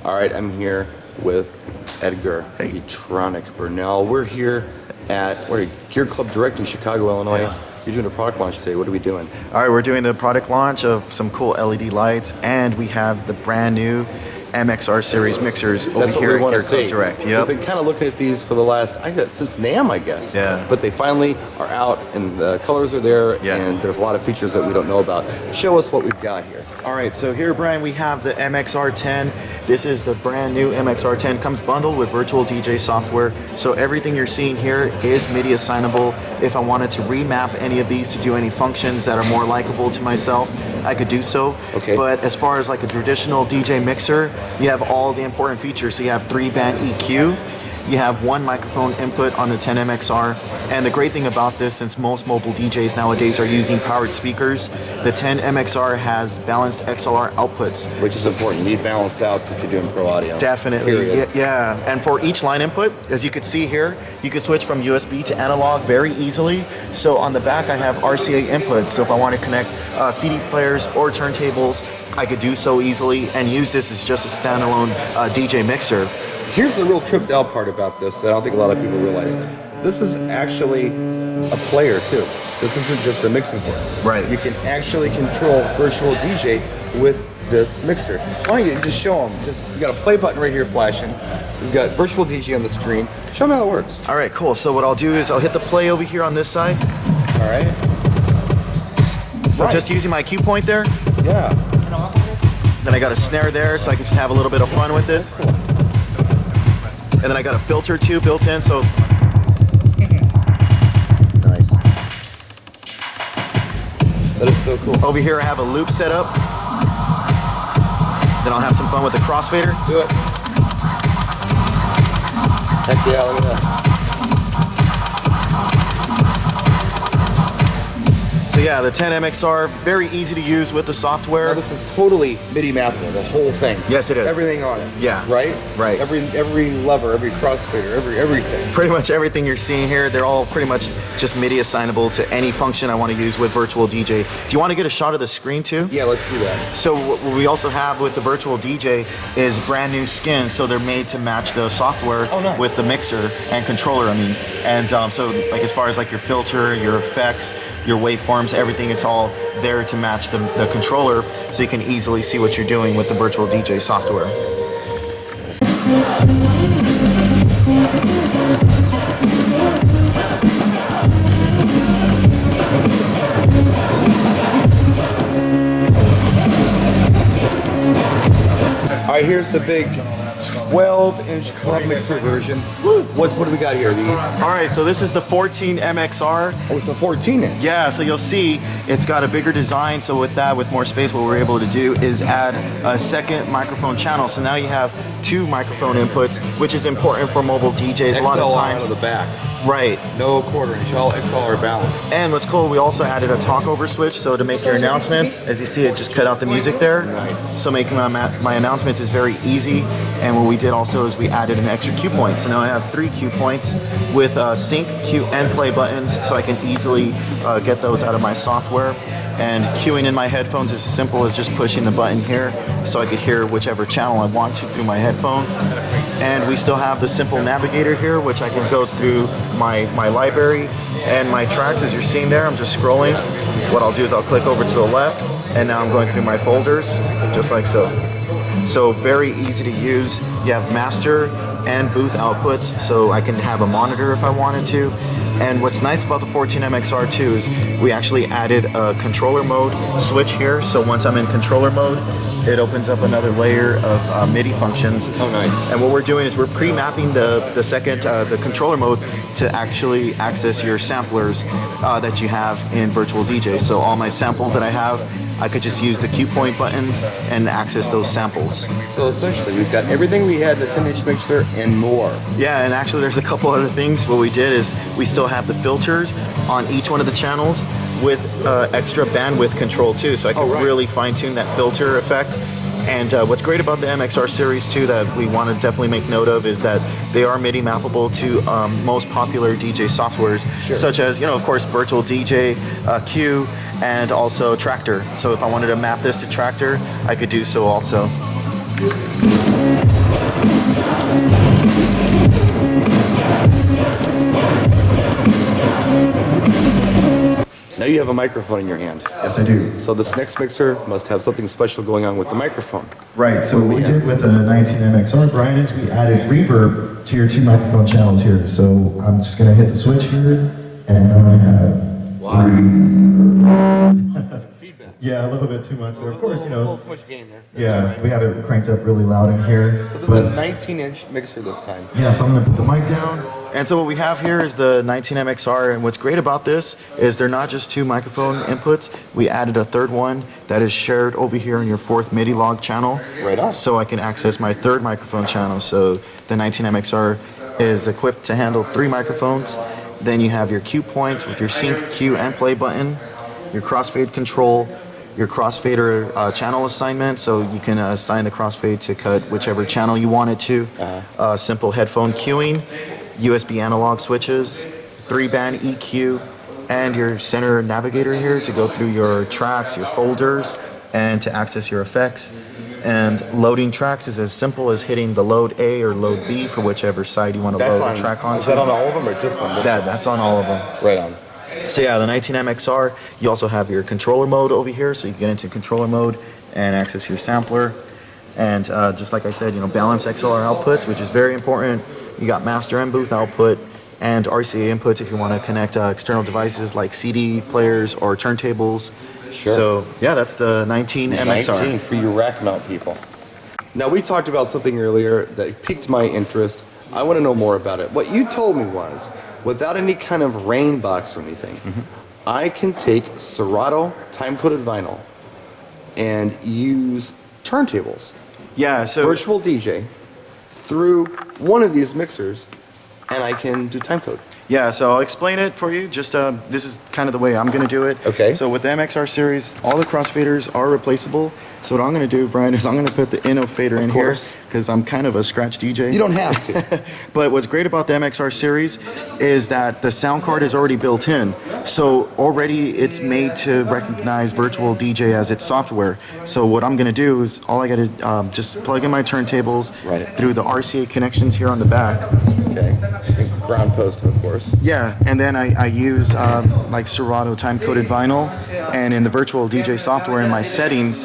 Alright, I'm here with Edgar Electronic Burnell. We're here at Gear Club Direct in Chicago, Illinois. Yeah. You're doing a product launch today. What are we doing? All right, we're doing the product launch of some cool LED lights, and we have the brand new MXR series mixers over here at Gear Club Direct. Yep. We've been kind of looking at these for the last, since NAMM, I guess. Yeah. But they finally are out, and the colors are there, and there's a lot of features that we don't know about. Show us what we've got here. All right, so here, Brian, we have the MXR 10. This is the brand new MXR 10. Comes bundled with virtual DJ software. So everything you're seeing here is MIDI assignable. If I wanted to remap any of these to do any functions that are more likable to myself, I could do so. Okay. But as far as like a traditional DJ mixer, you have all the important features. So you have 3-band EQ. You have 1 microphone input on the 10MXR, and the great thing about this, since most mobile DJs nowadays are using powered speakers, the 10MXR has balanced XLR outputs. Which is important. You need balanced outs if you're doing pro audio. Definitely, yeah. And for each line input, as you can see here, you can switch from USB to analog very easily. So on the back, I have RCA inputs. So if I want to connect CD players or turntables, I could do so easily and use this as just a standalone DJ mixer. Here's the real tripped out part about this that I don't think a lot of people realize. This is actually a player too. This isn't just a mixing board. Right. You can actually control virtual DJ with this mixer. Why don't you just show them? You got a play button right here flashing. You've got virtual DJ on the screen. Show them how it works. All right, cool. So what I'll do is I'll hit the play over here on this side. All right. So just using my cue point there. Yeah. Then I got a snare there, so I can just have a little bit of fun with this. Cool. And then I got a filter too built in, so. Nice. That is so cool. Over here I have a loop set up. Then I'll have some fun with the crossfader. Do it. Heck yeah, look at that. So yeah, the 10MXR, very easy to use with the software. Now this is totally MIDI mappable, the whole thing. Yes, it is. Everything on it. Yeah. Right? Right. Every lever, every crossfader, everything. Pretty much everything you're seeing here, they're all pretty much just MIDI assignable to any function I want to use with virtual DJ. Do you want to get a shot of the screen too? Yeah, let's do that. So what we also have with the virtual DJ is brand new skins, so they're made to match the software with the mixer and controller, And so like as far as like your filter, your effects, your waveforms, everything, it's all there to match the controller, so you can easily see what you're doing with the virtual DJ software. All right, here's the big 12-inch club mixer version. What do we got here? All right, so this is the 14MXR. Oh, it's a 14-inch. Yeah, so you'll see it's got a bigger design. So with that, with more space, what we're able to do is add a second microphone channel. So now you have 2 microphone inputs, which is important for mobile DJs. XLR a lot of times. Out of the back. Right. No quarter-inch, all XLR balanced. And what's cool, we also added a talkover switch, so to make your announcements, as you see, it just cut out the music there. Nice. So making my announcements is very easy. And what we did also is we added an extra cue point. So now I have 3 cue points with sync, cue, and play buttons, so I can easily get those out of my software. And queuing in my headphones is as simple as just pushing the button here, so I could hear whichever channel I want to through my headphone. And we still have the simple navigator here, which I can go through my library and my tracks. As you're seeing there, I'm just scrolling. What I'll do is I'll click over to the left, and now I'm going through my folders, just like so. So very easy to use. You have master and booth outputs, so I can have a monitor if I wanted to. And what's nice about the 14MXR too is we actually added a controller mode switch here. So once I'm in controller mode, it opens up another layer of MIDI functions. Oh, nice. And what we're doing is we're pre-mapping the controller mode to actually access your samplers that you have in Virtual DJ. So all my samples that I have, I could just use the cue point buttons and access those samples. So essentially, we've got everything we had in the 10-inch mixer and more. Yeah, and actually there's a couple other things. What we did is we still have the filters on each one of the channels with extra bandwidth control too, so I can really fine-tune that filter effect And what's great about the MXR series too that we want to definitely make note of is that they are MIDI mappable to most popular DJ softwares, such as, of course, Virtual DJ, Q, and also Tractor. So if I wanted to map this to Tractor, I could do so also. Now you have a microphone in your hand. Yes, I do. So this next mixer must have something special going on with the microphone. Right, so what we did with the 19 MXR, Brian, is we added reverb to your 2 microphone channels here. So I'm just going to hit the switch here, and now I have Feedback. Yeah, a little bit too much there. Of course, A little too much gain there. Yeah, we have it cranked up really loud in here. So this is a 19-inch mixer this time. Yeah, so I'm going to put the mic down. And so what we have here is the 19 MXR, and what's great about this is they're not just 2 microphone inputs. We added a third one that is shared over here in your 4th MIDI log channel. Right on. So I can access my 3rd microphone channel. So the 19 MXR is equipped to handle 3 microphones. Then you have your cue points with your sync, cue, and play button, your crossfade control, your crossfader channel assignment, so you can assign the crossfade to cut whichever channel you want it to. Simple headphone queuing, USB analog switches, 3-band EQ, and your center navigator here to go through your tracks, your folders, and to access your effects. And loading tracks is as simple as hitting the load A or load B for whichever side you want to load the track onto. Is that on all of them or just on this one? That's on all of them. Right on. So yeah, the 19 MXR, you also have your controller mode over here, so you can get into controller mode and access your sampler. And just like I said, balance XLR outputs, which is very important. You got master and booth output and RCA inputs if you want to connect external devices like CD players or turntables. Sure. So yeah, that's the 19 MXR. 19 for you rack mount people. Now we talked about something earlier that piqued my interest. I want to know more about it. What you told me was, without any kind of rain box or anything, I can take Serato time-coded vinyl and use turntables, Yeah, so virtual DJ, through one of these mixers, and I can do timecode. yeah, so I'll explain it for you. Just this is kind of the way I'm going to do it. Okay. So with the MXR series, all the crossfaders are replaceable. So what I'm going to do, Brian, is I'm going to put the Inno fader in here course. because I'm kind of a scratch DJ. You don't have to. But what's great about the MXR series is that the sound card is already built in. So already it's made to recognize Virtual DJ as its software. So what I'm going to do is all I got to just plug in my turntables through the RCA connections here on the back. Okay. And ground post, of course. Yeah, and then I use like Serato time-coded vinyl, and in the Virtual DJ software in my settings,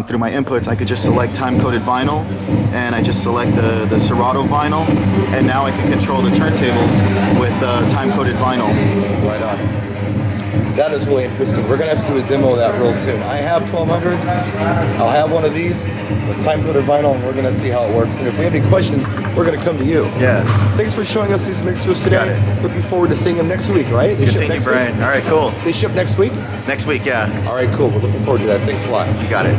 through my inputs, I could just select time-coded vinyl, and I just select the Serato vinyl, and now I can control the turntables with time-coded vinyl. Right on. That is really interesting. We're going to have to do a demo of that real soon. I have 1200s. I'll have one of these with time-coded vinyl, and we're going to see how it works. And if we have any questions, we're going to come to you. Yeah. Thanks for showing us these mixers today. Got it. Looking forward to seeing them next week, right? They Good ship seeing you, next Brian. week? All right, cool. They ship next week? Next week, yeah. All right, cool. We're looking forward to that. Thanks a lot. You got it.